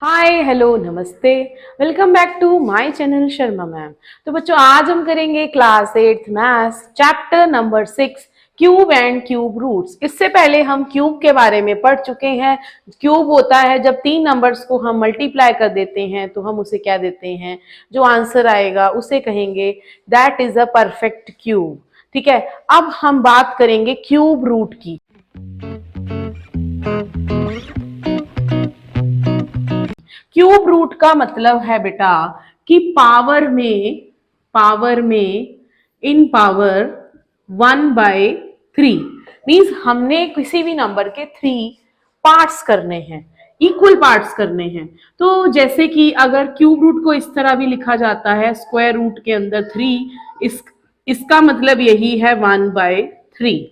हाय hello नमस्ते। Welcome back to my channel Sharma ma'am. तो बच्चों आज हम करेंगे class 8th maths chapter number 6 cube and cube roots. इससे पहले हम क्यूब के बारे में पढ़ चुके हैं। क्यूब होता है जब तीन नंबर्स को हम मल्टीप्लाई कर देते हैं तो हम उसे क्या देते हैं, जो आंसर आएगा उसे कहेंगे that is a perfect cube. ठीक है, अब हम बात करेंगे क्यूब रूट की। क्यूब रूट का मतलब है बेटा कि पावर में इन पावर 1/3 मीन्स हमने किसी भी नंबर के 3 पार्ट्स करने हैं, इक्वल पार्ट्स करने हैं। तो जैसे कि अगर क्यूब रूट को इस तरह भी लिखा जाता है स्क्वायर रूट के अंदर 3, इसका मतलब यही है 1/3।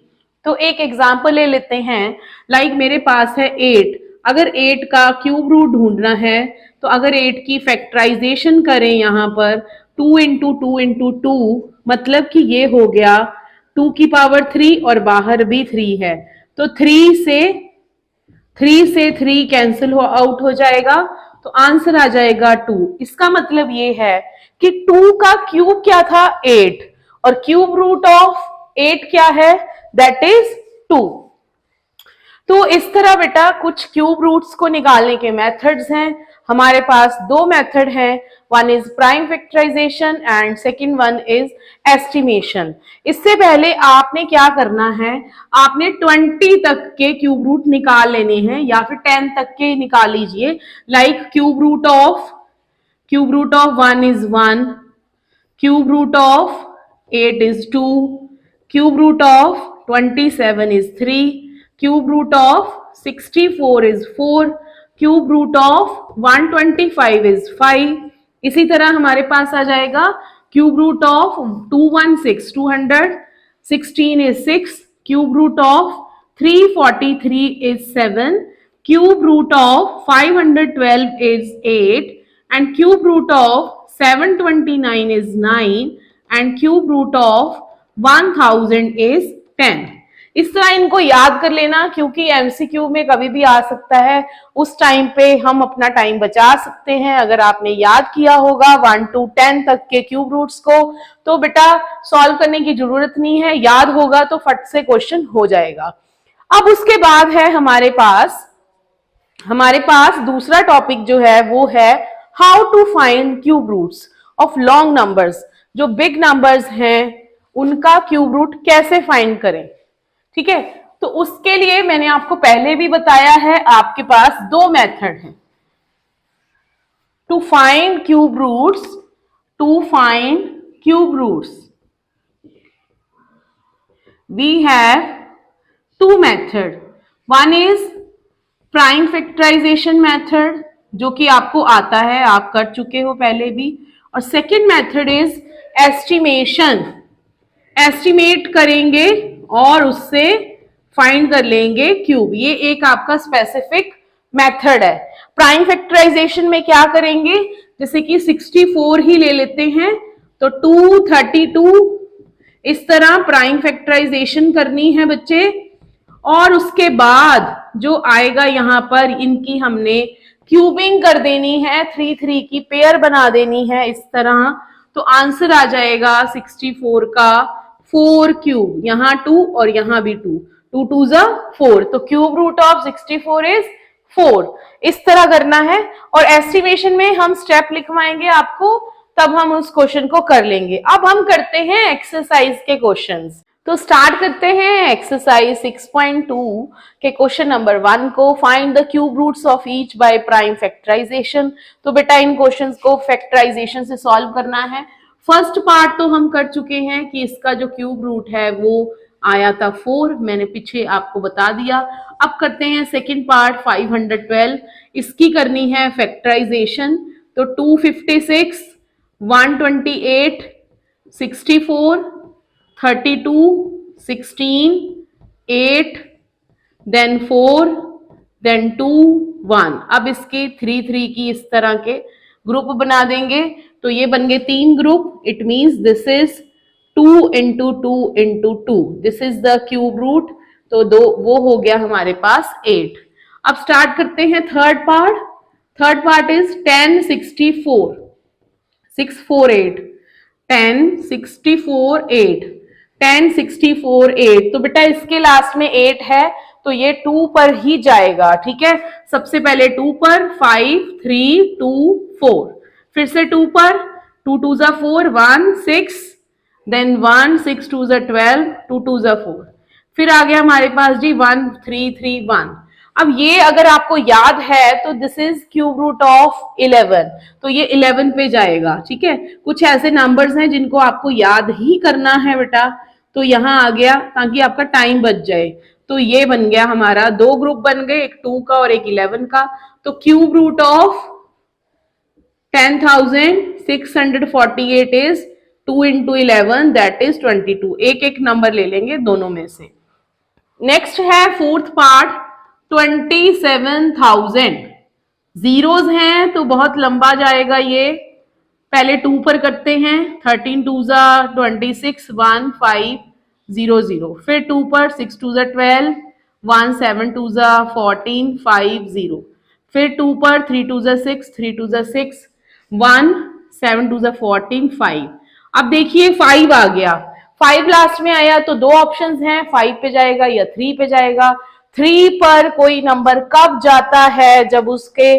तो एक एग्जाम्पल ले लेते हैं, लाइक मेरे पास है 8। अगर 8 का क्यूब रूट ढूंढना है तो अगर 8 की फैक्टराइजेशन करें यहाँ पर 2 इंटू 2 इंटू 2, मतलब कि ये हो गया 2 की पावर 3 और बाहर भी 3 है, तो 3 से 3 कैंसिल आउट हो जाएगा, तो आंसर आ जाएगा 2। इसका मतलब ये है कि 2 का क्यूब क्या था 8 और क्यूब रूट ऑफ 8 क्या है, दैट इज 2। तो इस तरह बेटा कुछ क्यूब रूट्स को निकालने के मेथड्स हैं। हमारे पास दो मेथड हैं, one is prime factorisation and second one is estimation. इससे पहले आपने क्या करना है, आपने 20 तक के क्यूब रूट निकाल लेने हैं या फिर 10 तक के निकाल लीजिए। Like cube root of 1 is 1, cube root of 8 is 2, cube root of 27 is 3, cube root of 64 is 4, cube root of 125 is 5। इसी तरह हमारे पास आ जाएगा cube root of 216 is 6, cube root of 343 is 7, cube root of 512 is 8 and cube root of 729 is 9 and cube root of 1000 is 10। इस तरह इनको याद कर लेना, क्योंकि एमसीक्यू में कभी भी आ सकता है, उस टाइम पे हम अपना टाइम बचा सकते हैं। अगर आपने याद किया होगा 1 to 10 तक के क्यूब रूट्स को तो बेटा सॉल्व करने की जरूरत नहीं है, याद होगा तो फट से क्वेश्चन हो जाएगा। अब उसके बाद है हमारे पास दूसरा टॉपिक जो है वो है how to find cube roots of long numbers. जो बिग नंबर्स हैं उनका क्यूब रूट कैसे फाइंड करें। ठीक है, तो उसके लिए मैंने आपको पहले भी बताया है, आपके पास दो मेथड हैं to find cube roots. We have two method, one is prime factorisation method जो कि आपको आता है, आप कर चुके हो पहले भी, और second method is estimation. Estimate करेंगे और उससे फाइंड कर लेंगे क्यूब। ये एक आपका स्पेसिफिक मेथड है। प्राइम फैक्टराइजेशन में क्या करेंगे, जैसे कि 64 ही ले लेते हैं तो 232 इस तरह प्राइम फैक्टराइजेशन करनी है बच्चे, और उसके बाद जो आएगा यहाँ पर इनकी हमने क्यूबिंग कर देनी है, 3 की पेयर बना देनी है इस तरह, तो आंसर आ जाएगा 64 का 4 क्यूब, यहाँ 2 और यहाँ भी 2, 2 2 जा 4, तो क्यूब रूट ऑफ 64 इज 4। इस तरह करना है, और एस्टिमेशन में हम स्टेप लिखवाएंगे आपको, तब हम उस क्वेश्चन को कर लेंगे। अब हम करते हैं एक्सरसाइज के क्वेश्चंस। तो स्टार्ट करते हैं एक्सरसाइज 6.2 के क्वेश्चन नंबर 1 को, find the cube roots of each by prime factorisation. तो बेटा इन क्वेश्चंस को फैक्टराइजेशन से सॉल्व करना है। फर्स्ट पार्ट तो हम कर चुके हैं कि इसका जो क्यूब रूट है वो आया था 4, मैंने पीछे आपको बता दिया। अब करते हैं सेकंड पार्ट 512, इसकी करनी है फैक्टराइजेशन। तो 256, 128, 64, 32, 16, 8, देन 4, देन 2, 1। अब इसके 3 की इस तरह के ग्रुप बना देंगे, तो ये बन गए 3 group. It means this is 2 into 2 into 2, this is the cube root. तो वो हो गया हमारे पास 8। अब स्टार्ट करते हैं third part. Third part is 1064 648 1064 8 तो बेटा इसके लास्ट में 8 है तो ये 2 पर ही जाएगा, ठीक है। सबसे पहले 2 पर 5 3 2 4, फिर से 2 पर 2 2 जा 4 1 6, देन 1 6 2 जा 12 2 2 जा 4, फिर आ गया हमारे पास जी 1 3 3 1। अब ये अगर आपको याद है तो this is cube root of 11, तो ये 11 पे जाएगा, ठीक है। कुछ ऐसे नंबर्स हैं जिनको आपको याद ही करना है बेटा, तो यहां आ गया ताकि आपका टाइम बच जाए। तो ये बन गया हमारा, दो ग्रुप बन गए, एक 2 का और एक 11 का। तो cube root of 10,648 is 2 into 11 that is 22। एक एक नंबर ले लेंगे दोनों में से। नेक्स्ट है फोर्थ पार्ट 27,000। जीरोस हैं तो बहुत लंबा जाएगा ये, पहले 2 पर करते हैं, 13 2 जा 26 1 5 0 0, फिर 2 पर 6 2 जा 12 1 7 2 जा 14 5 0, फिर 2 पर 3 2 जा 6 3 2 जा 6 1 7 2 जा 14 5। अब देखिए 5 आ गया, 5 लास्ट में आया तो दो ऑप्शंस हैं, 5 पे जाएगा या 3 पे जाएगा। 3 पर कोई नंबर कब जाता है, जब उसके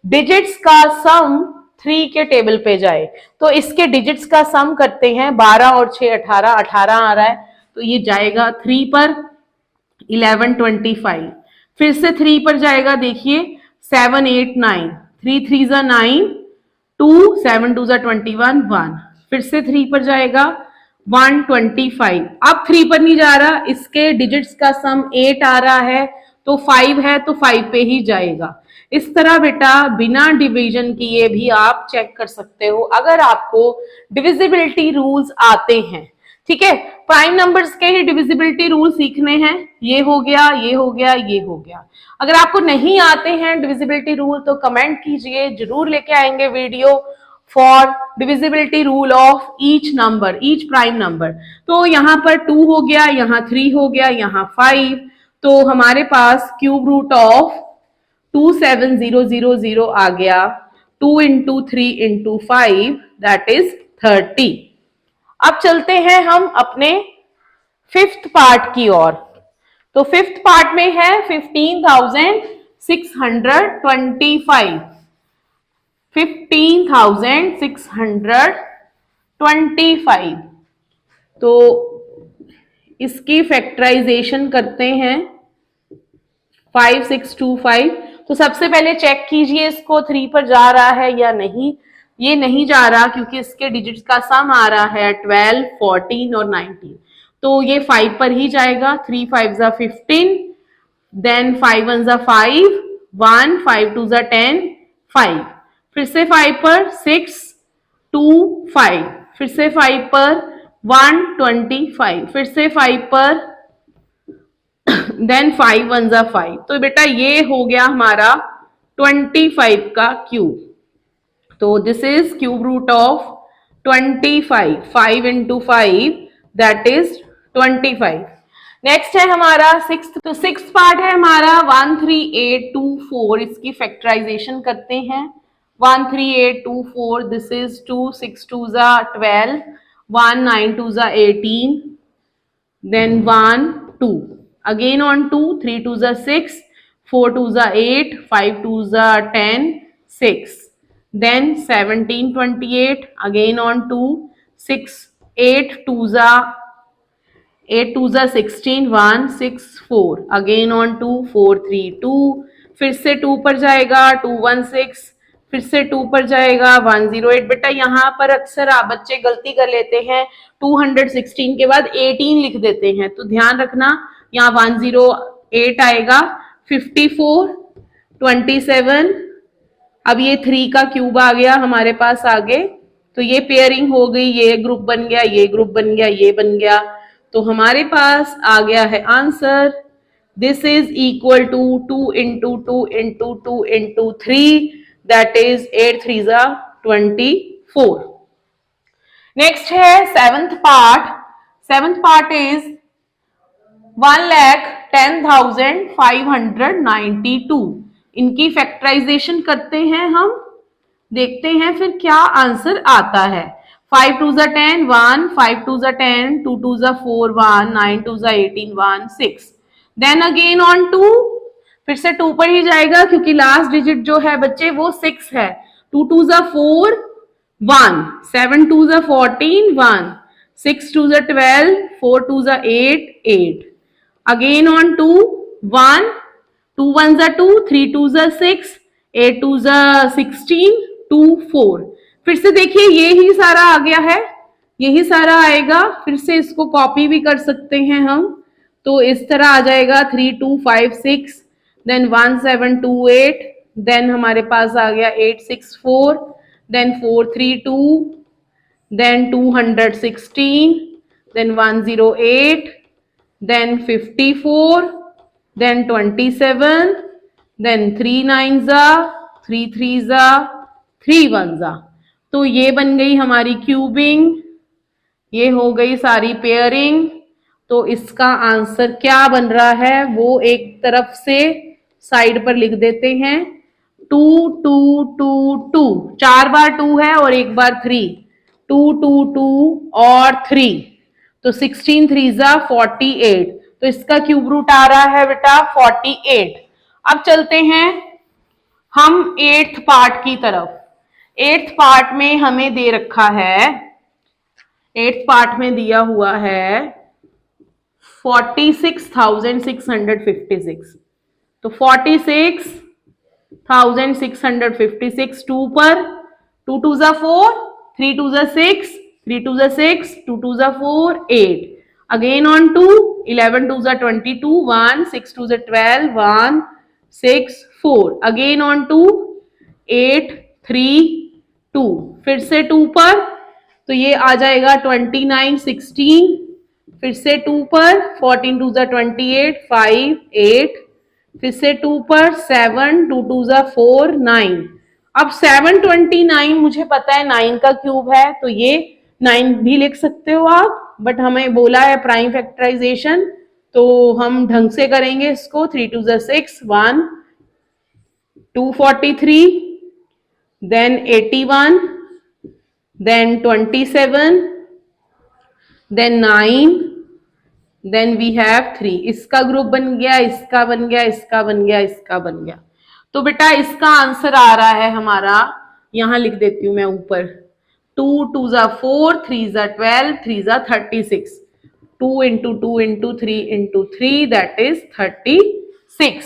डिजिट्स का सम 3 के टेबल पे जाए। तो इसके डिजिट्स का सम करते हैं, 12 और 6 18, 18 आ रहा है तो ये जाएगा 3 पर 11 25, फिर से 3 पर जाएगा, देखिए 7 8 9, 3 3 जा 9 2 7 2 जा 21 1, फिर से 3 पर जाएगा 125। अब 3 पर नहीं जा रहा, इसके डिजिट्स का सम 8 आ रहा है तो 5 है तो 5 पे ही जाएगा। इस तरह बेटा बिना डिवीजन किए भी आप चेक कर सकते हो अगर आपको डिविजिबिलिटी रूल्स आते हैं, ठीक है। प्राइम नंबर्स के ही डिविजिबिलिटी रूल सीखने हैं, ये हो गया ये हो गया ये हो गया। अगर आपको नहीं आते हैं डिविजिबिलिटी रूल तो कमेंट कीजिए, जरूर लेके आएंगे video for divisibility rule of each number, each prime number. तो यहाँ पर 2 हो गया, यहाँ 3 हो गया, यहाँ 5, तो हमारे पास क्यूब रूट ऑफ 27000 आ गया, 2 into 3 into 5 दैट इज 30। अब चलते हैं हम अपने फिफ्थ पार्ट की ओर। तो फिफ्थ पार्ट में है 15,625, 15,625। तो इसकी फैक्टराइजेशन करते हैं 5625। तो सबसे पहले चेक कीजिए इसको 3 पर जा रहा है या नहीं। ये नहीं जा रहा क्योंकि इसके डिजिट्स का सम आ रहा है 12 14 और 19, तो ये 5 पर ही जाएगा। 3 5 जा 15, देन 5 1 जा 5 1 5 2 जा 10 5, फिर से 5 पर 6 2 5, फिर से 5 पर 125, फिर से 5 पर देन 5 1 जा 5। तो बेटा ये हो गया हमारा 25 का क्यूब। तो this is cube root of 25, 5 into 5 that is 25। Next है हमारा सिक्स्थ। तो सिक्स्थ पार्ट है हमारा 13824। इसकी फैक्टराइजेशन करते हैं। 13824 दिस इज 2 6 2 जा 12, 1 9 2 जा 18, then 1 2, again on 2, 3 2 जा 6, 4 2 जा 8, 5 2 जा 10 6, then 17 28, again on 2, 6 8 2 जा 8 2 जा 16, 1 6 4, again on 2, 4 3 2, फिर से 2 पर जाएगा 2 1 6, फिर से 2 पर जाएगा 108। बेटा यहाँ पर अक्सर आप बच्चे गलती कर लेते हैं, 216 के बाद 18 लिख देते हैं, तो ध्यान रखना यहाँ 108 आएगा। 54 27, अब ये 3 का क्यूब आ गया हमारे पास आगे, तो ये पेयरिंग हो गई, ये ग्रुप बन गया, ये ग्रुप बन गया, ये बन गया, तो हमारे पास आ गया है answer. This is equal to 2 into 2 into 2 into 3 that is 8 3 जा 24। नेक्स्ट है seventh part. Seventh part is 1,10,592। इनकी फैक्टराइजेशन करते हैं हम, देखते हैं फिर क्या आंसर आता है। 5 2 ज़ा 10 1, 5 2 ज़ा 10, 2 2 ज़ा 4 1, 9 2 ज़ा 18 1 6। देन अगेन ऑन 2, फिर से 2 पर ही जाएगा क्योंकि लास्ट डिजिट जो है बच्चे वो 6 है। 2 2 ज़ा 4 1, 7 2 ज़ा 14 1, 6 2 ज़ा 12, 4 2 ज़ा 8 8। अगेन ऑन 2 1, 2 1 ज़ा 2, 3 2 ज़ा 6, 8 2 ज़ा 16, 2 4। फिर से देखिए ये ही सारा आ गया है, यही सारा आएगा। फिर से इसको कॉपी भी कर सकते हैं हम, तो इस तरह आ जाएगा 3 2 5 6, देन 1 7 2 8, देन हमारे पास आ गया 8 6 4, then 4 3 2, then 216, then 108, then 54, then 27, then 3 9 जा, 3 3 जा, 3 1 जा। तो ये बन गई हमारी क्यूबिंग, ये हो गई सारी पेयरिंग। तो इसका आंसर क्या बन रहा है वो एक तरफ से साइड पर लिख देते हैं। 2 2 2 2, 4 बार 2 है और एक बार 3, 2 2 2 और 3, तो 16 3 जा 48। तो इसका क्यूब रूट आ रहा है बेटा 48। अब चलते हैं हम 8th पार्ट की तरफ। 8th पार्ट में हमें दे रखा है, 8th पार्ट में दिया हुआ है 46,656। तो 46,656 2 पर, 2 2 ज़ा 4, 3 2 ज़ा 6, 3 2 ज़ा 6, 2 2 ज़ा 4 8। अगेन ऑन 2, 11 2 ज़ा 22 1, 6 2 ज़ा 12 1 6 4। Again on 2, 8 3 2। फिर से 2 पर, तो ये आ जाएगा 29 16। फिर से 2 पर, 14 2 ज़ा 28 5 8। फिर से 2 पर 7, 2 2 ज़ा 4 9। अब 729 मुझे पता है 9 का क्यूब है, तो ये 9 भी लिख सकते हो आप, बट हमें बोला है प्राइम फैक्टराइजेशन, तो हम ढंग से करेंगे इसको। 3 2 ज़ा 6 1, 243, then 81, then 27, then 9, then we have 3। इसका ग्रुप बन गया, इसका बन गया, इसका बन गया, इसका बन गया। तो बेटा इसका आंसर आ रहा है हमारा, यहां लिख देती हूं मैं ऊपर, 2 2 ज़ा 4, 3 ज़ा 12, 3 ज़ा 36, 2 into 2 into 3 into 3 that is 36।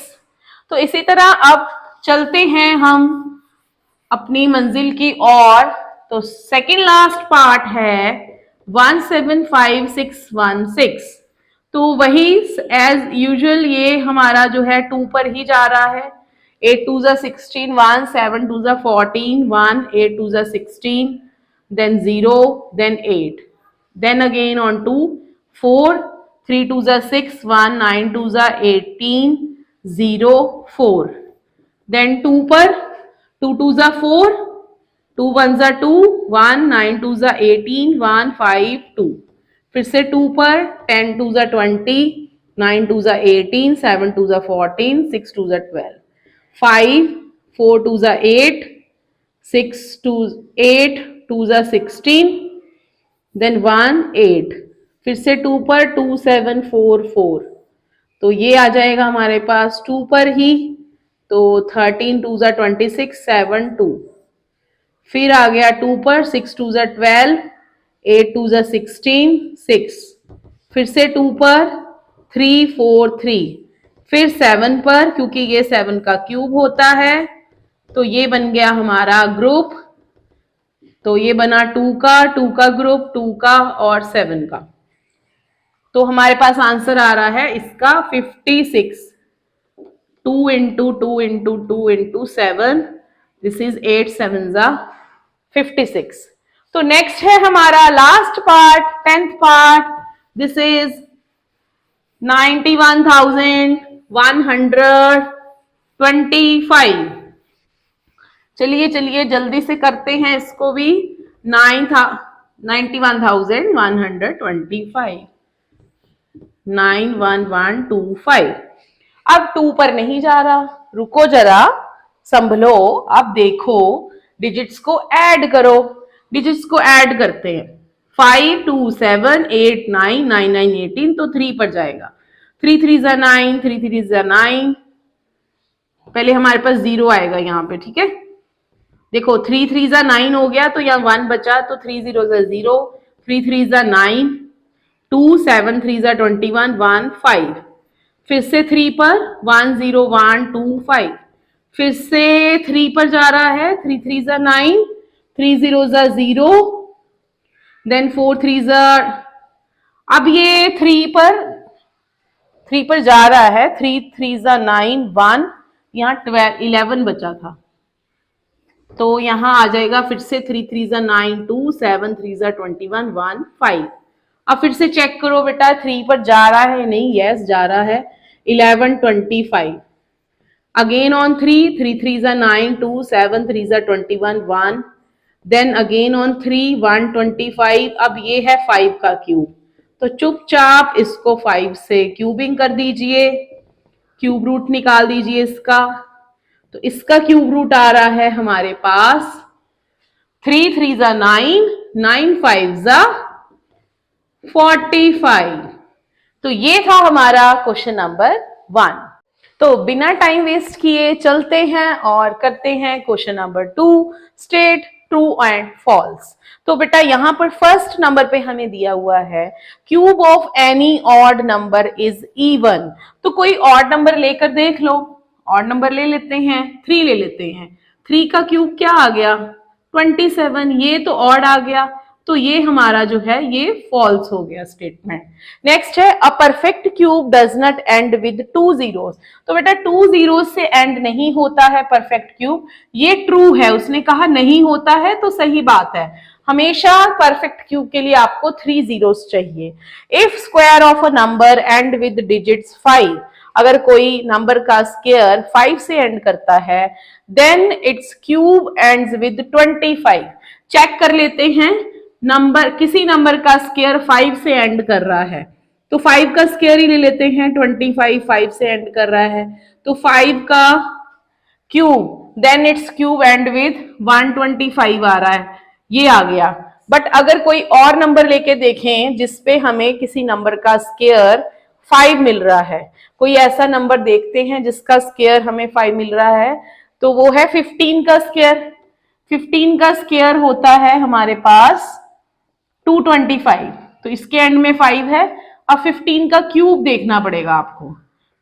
तो इसी तरह अब चलते हैं हम अपनी मंजिल की ओर। तो सेकेंड लास्ट पार्ट है 175616। तो वही एज यूजुअल ये हमारा जो है 2 पर ही जा रहा है। 8 2 ज़ा 16 1, 7 2 ज़ा 14 1, 8 2 ज़ा 16, then 0, then 8, then again on 2 4, 3 2 ज़ा 6 1, 9 2 ज़ा 18 0 4, then 2 पर 2 2 ज़ा 4, 2 1 ज़ा 2 1, 9 2 ज़ा 18 1 5 2। फिर से 2 पर 10 2 ज़ा 20, 9 2 ज़ा 18, 7 2 ज़ा 14, 6 2 ज़ा 12, 5 4 2 ज़ा 8, 6 2 8 2 ज़ा 16, देन 1 8। फिर से 2 पर 2 7 4 4, तो ये आ जाएगा हमारे पास 2 पर ही, तो 13 2 ज़ा 26 7 2। फिर आ गया 2 पर 6 2 ज़ा 12, 8 2 ज़ा 16 6। फिर से 2 पर 3 4 3। फिर 7 पर, क्योंकि ये 7 का क्यूब होता है, तो ये बन गया हमारा ग्रुप। तो ये बना 2 का ग्रुप, 2 का और 7 का। तो हमारे पास आंसर आ रहा है इसका 56। 2 into 2 into 2 into 7, this is 8 7 ज़ा 56। तो नेक्स्ट है हमारा last part, 10th part, this is 91,125। चलिए चलिए जल्दी से करते हैं इसको भी। 91,125, 91125। अब 2 पर नहीं जा रहा, रुको जरा, संभलो, अब देखो, डिजिट्स को ऐड करो। डिजिट्स को ऐड करते हैं, 5 2 7 8 9 9 9 18, तो 3 पर जाएगा। 3 3 ज़ा 9, 3 3 ज़ा 9, पहले हमारे पास 0 आएगा यहाँ पे, ठीक है। देखो 3 3 ज़ा 9 हो गया, तो यहाँ 1 बचा, तो 3 0 ज़ा 0, 3 3 ज़ा 9, 2 7 3 ज़ा 21, 1 5, फिर से 3 पर 1 0 1 2 5, फिर से 3 पर जा रहा है, 3 3 ज़ा 9, 3 0 ज़ा 0, देन 4 3 ज़ा, अब ये 3 पर जा रहा है, 3 3 ज़ा 9 1, यहाँ 12 11 बचा था, तो यहाँ आ जाएगा फिर से 3 3 ज़ा 9 2 7 3 ज़ा 21 1 5। अब फिर से चेक करो बेटा 3 पर जा रहा है नहीं, यस जा रहा है, 11 25, अगेन ऑन 3 3 3 ज़ा 9 2 7 3 ज़ा 21 1, देन अगेन ऑन 3 1 25, अब ये है 5 का क्यूब, तो चुपचाप इसको 5 से क्यूबिंग कर दीजिए, क्यूब रूट निकाल दीजिए इसका, तो इसका क्यूब रूट आ रहा है हमारे पास 3 3 ज़ा 9, 9 5 ज़ा 45। तो ये था हमारा क्वेश्चन नंबर 1। तो बिना टाइम वेस्ट किए चलते हैं और करते हैं question number 2, state true and false. तो बेटा यहाँ पर फर्स्ट नंबर पे हमें दिया हुआ है cube of any odd number is even. तो कोई ऑड नंबर लेकर देख लो, ऑड नंबर ले लेते हैं, 3 ले लेते हैं, 3 का क्यूब क्या आ गया 27, ये तो ऑड आ गया, तो ये हमारा जो है ये फॉल्स हो गया स्टेटमेंट। नेक्स्ट है a perfect cube does not and with 2 zeros। तो बेटा 2 zeros से एंड नहीं होता है परफेक्ट क्यूब, ये ट्रू है, उसने कहा नहीं होता है तो सही बात है, हमेशा परफेक्ट क्यूब के लिए आपको 3 zeros चाहिए। If square of a number and with digits 5, अगर कोई नंबर का स्क्वायर 5 से एंड करता है, then its cube ends with 25। Check कर लेते हैं, नंबर किसी नंबर का स्क्वायर 5 से एंड कर रहा है, तो 5 का स्क्वायर ही ले लेते हैं, 25 5 से एंड कर रहा है, तो 5 का cube, then its cube end with 125 आ रहा है, ये आ गया। बट अगर कोई और नंबर लेके देखें जिसपे हमें किसी नंबर का स्क्वायर 5 मिल रहा है, कोई ऐसा नंबर देखते हैं जिसका स्क्वायर हमें 5 मिल रहा है, तो वो है 15 का स्क्वायर। 15 का स्क्वायर होता है हमारे पास 225, तो इसके एंड में 5 है। अब 15 का क्यूब देखना पड़ेगा आपको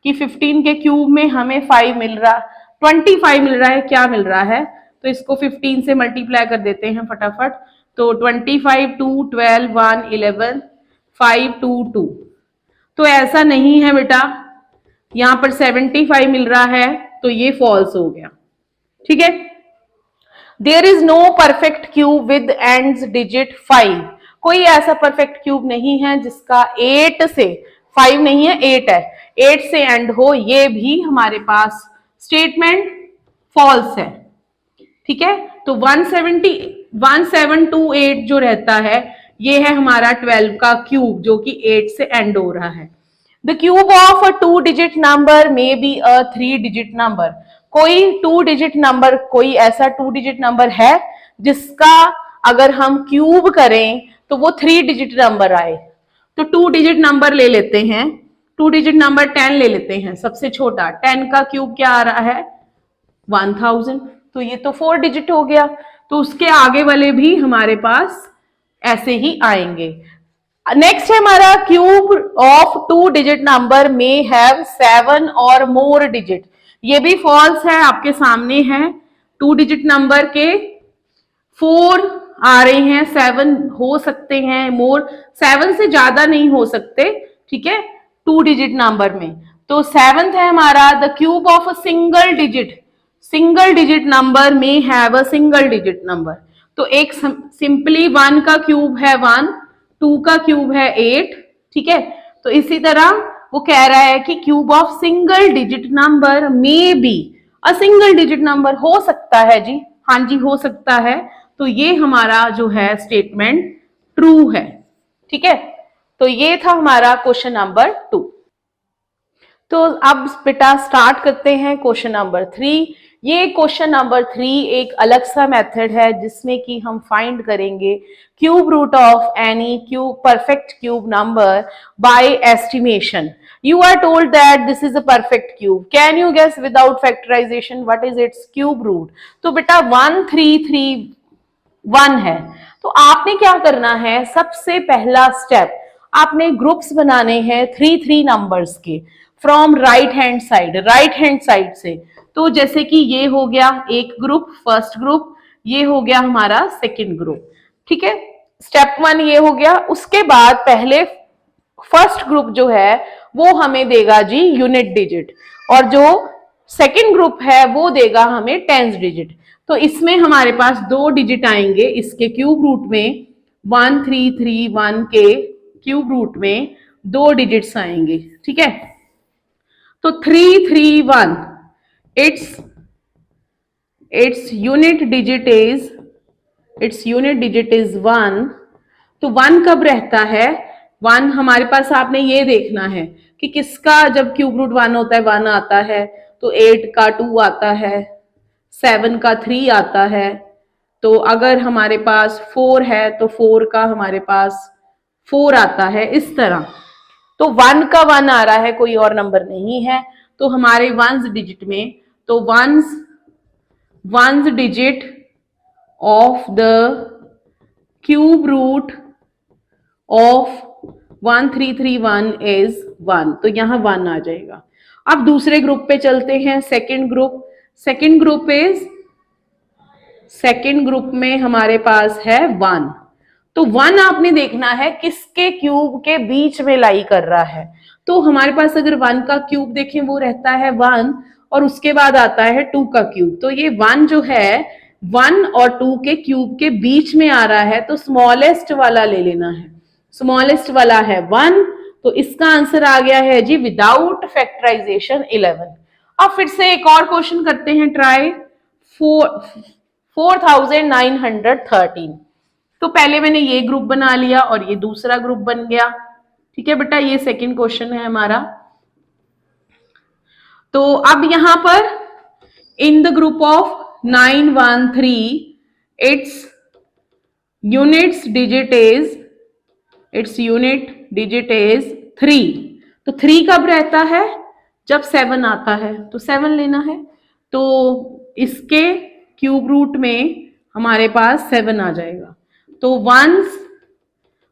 कि 15 के क्यूब में हमें 5 मिल रहा, 25 मिल रहा है, क्या मिल रहा है, तो इसको 15 से मल्टीप्लाई कर देते हैं फटाफट, तो 25 2 12 1 11 5 2 2, तो ऐसा नहीं है बेटा, यहां पर 75 मिल रहा है, तो ये फॉल्स हो गया, ठीक है। There is no perfect cube with ends digit 5, कोई ऐसा परफेक्ट क्यूब नहीं है जिसका 8 से, 5 नहीं है 8 है, 8 से एंड हो, ये भी हमारे पास स्टेटमेंट फॉल्स है, ठीक है। तो 1728 जो रहता है ये है हमारा 12 का क्यूब जो कि 8 से एंड हो रहा है। The cube of a 2 digit number may be a 3 digit number, कोई 2 डिजिट नंबर, कोई ऐसा 2 डिजिट नंबर है जिसका अगर हम क्यूब करें तो वो 3 डिजिट नंबर आए, तो 2 डिजिट नंबर ले लेते हैं, 2 डिजिट नंबर 10 ले लेते हैं, सबसे छोटा 10 का क्यूब क्या आ रहा है 1000, तो ये तो 4 डिजिट हो गया, तो उसके आगे वाले भी हमारे पास ऐसे ही आएंगे। नेक्स्ट है हमारा cube of 2 digit number may have 7 और मोर डिजिट, ये भी फॉल्स है, आपके सामने है, 2 डिजिट नंबर के 4 आ रहे हैं, 7 हो सकते हैं, मोर 7 से ज्यादा नहीं हो सकते, ठीक है, 2 डिजिट नंबर में। तो 7th है हमारा the cube of a single digit number में have a single digit number, तो एक सिंपली 1 का क्यूब है 1, 2 का क्यूब है 8, ठीक है। तो इसी तरह वो कह रहा है कि cube of single digit number may be a single digit number, हो सकता है जी, हाँ जी हो सकता है, तो ये हमारा जो है स्टेटमेंट ट्रू है, ठीक है। तो ये था हमारा क्वेश्चन नंबर 2। तो अब बेटा स्टार्ट करते हैं क्वेश्चन नंबर 3। ये क्वेश्चन नंबर 3 एक अलग सा मेथड है जिसमें कि हम फाइंड करेंगे cube root of any cube perfect cube number by estimation. You are told that this is a perfect cube. Can you guess without factorization what is its cube root? तो बेटा 1331 है। तो आपने क्या करना है, सबसे पहला स्टेप आपने ग्रुप्स बनाने हैं 3 नंबर्स के फ्रॉम राइट हैंड साइड से। तो जैसे कि ये हो गया एक ग्रुप, फर्स्ट ग्रुप, ये हो गया हमारा सेकंड ग्रुप। ठीक है, स्टेप 1 ये हो गया। उसके बाद पहले फर्स्ट ग्रुप जो है वो हमें देगा जी यूनिट डिजिट, और जो सेकंड ग्रुप है वो देगा हमें टेंस डिजिट। तो इसमें हमारे पास 2 डिजिट आएंगे इसके क्यूब रूट में, 1331 के क्यूब रूट में 2 डिजिट्स आएंगे। ठीक है, तो 331 its unit digit is 1। तो 1 कब रहता है, 1 हमारे पास आपने ये देखना है कि किसका जब क्यूब रूट 1 होता है 1 आता है, तो 8 का 2 आता है, 7 का 3 आता है। तो अगर हमारे पास 4 है तो 4 का हमारे पास 4 आता है, इस तरह। तो 1 का 1 आ रहा है, कोई और नंबर नहीं है। तो हमारे वंस डिजिट में, तो ones digit of the cube root of 1331 is 1। तो यहां 1 आ जाएगा। अब दूसरे ग्रुप पे चलते हैं, सेकंड ग्रुप में हमारे पास है 1। तो 1 आपने देखना है किसके क्यूब के बीच में लाई कर रहा है। तो हमारे पास अगर 1 का क्यूब देखें वो रहता है 1, और उसके बाद आता है 2 का क्यूब। तो ये 1 जो है 1 और 2 के क्यूब के बीच में आ रहा है, तो स्मॉलेस्ट वाला ले लेना है। स्मॉलेस्ट वाला है 1, तो इसका आंसर आ गया है जी विदाउट फैक्टराइजेशन 11। अब फिर से एक और क्वेश्चन करते हैं ट्राई। 4913। तो पहले मैंने ये ग्रुप बना लिया और ये दूसरा ग्रुप बन गया। ठीक है बेटा, ये सेकंड क्वेश्चन है हमारा। तो अब यहां पर in the group of 913 its unit digit is 3। तो 3 कब रहता है, जब 7 आता है, तो 7 लेना है। तो इसके क्यूब रूट में हमारे पास 7 आ जाएगा। तो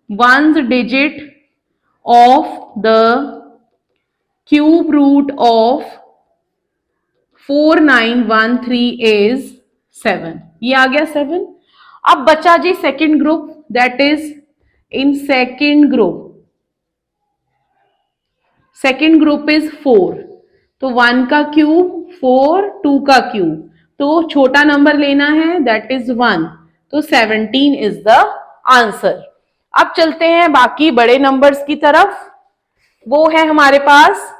ones digit of the cube root of 4913 is 7। ये आ गया 7। अब बचा जी second group, that is in second group is 4। तो 1 का क्यूब 4, 2 का क्यूब, तो छोटा नंबर लेना है, दैट इज 1। तो 17 इज द आंसर। अब चलते हैं बाकी बड़े नंबर्स की तरफ। वो है हमारे पास,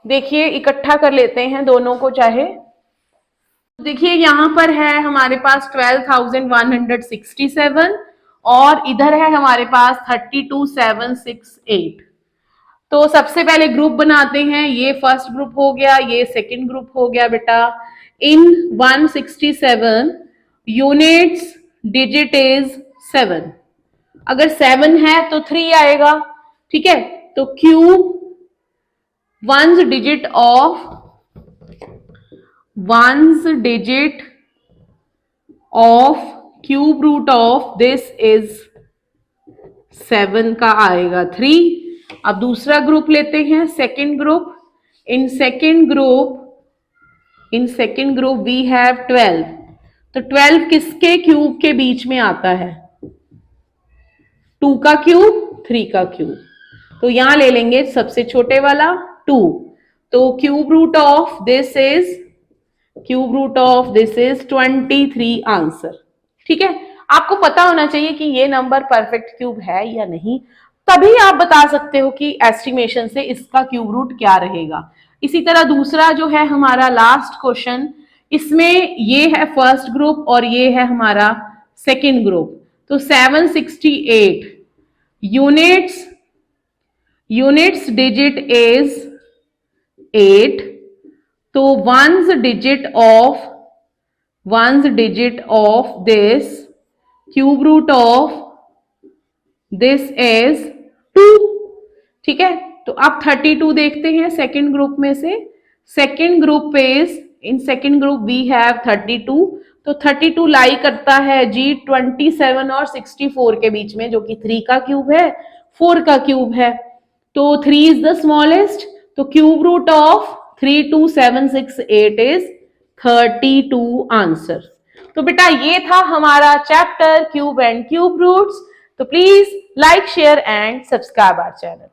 देखिए इकट्ठा कर लेते हैं दोनों को चाहे। देखिए यहां पर है हमारे पास 12,167 और इधर है हमारे पास 32,768। तो सबसे पहले ग्रुप बनाते हैं। ये फर्स्ट ग्रुप हो गया, ये सेकंड ग्रुप हो गया बेटा। इन 167 यूनिट्स डिजिट इज 7। अगर 7 है तो 3 आएगा। ठीक है, तो cube ones digit of cube root of this is 7 का आएगा 3। अब दूसरा ग्रुप लेते हैं, second group. In second group we have 12। तो 12 किसके क्यूब के बीच में आता है, 2 का क्यूब, 3 का क्यूब। तो यहां ले लेंगे सबसे छोटे वाला 2। तो cube root of this is 23 answer. ठीक है, आपको पता होना चाहिए कि ये नंबर परफेक्ट क्यूब है या नहीं, तभी आप बता सकते हो कि एस्टिमेशन से इसका क्यूब रूट क्या रहेगा। इसी तरह दूसरा जो है हमारा लास्ट क्वेश्चन, इसमें ये है फर्स्ट ग्रुप और ये है हमारा सेकंड ग्रुप। तो 768 यूनिट्स डिजिट इज 8, तो one's digit of this cube root of this is 2. ठीक है, तो अब 32 देखते हैं सेकेंड ग्रुप में से। Second group is, in second group we have 32, तो 32 लाई करता है जी 27 और 64 के बीच में, जो कि 3 का क्यूब है, 4 का क्यूब है। तो 3 इज द स्मॉलेस्ट, तो cube root of 32768 is 32 answer. तो बेटा ये था हमारा chapter cube and cube roots. तो please like, share and subscribe our channel.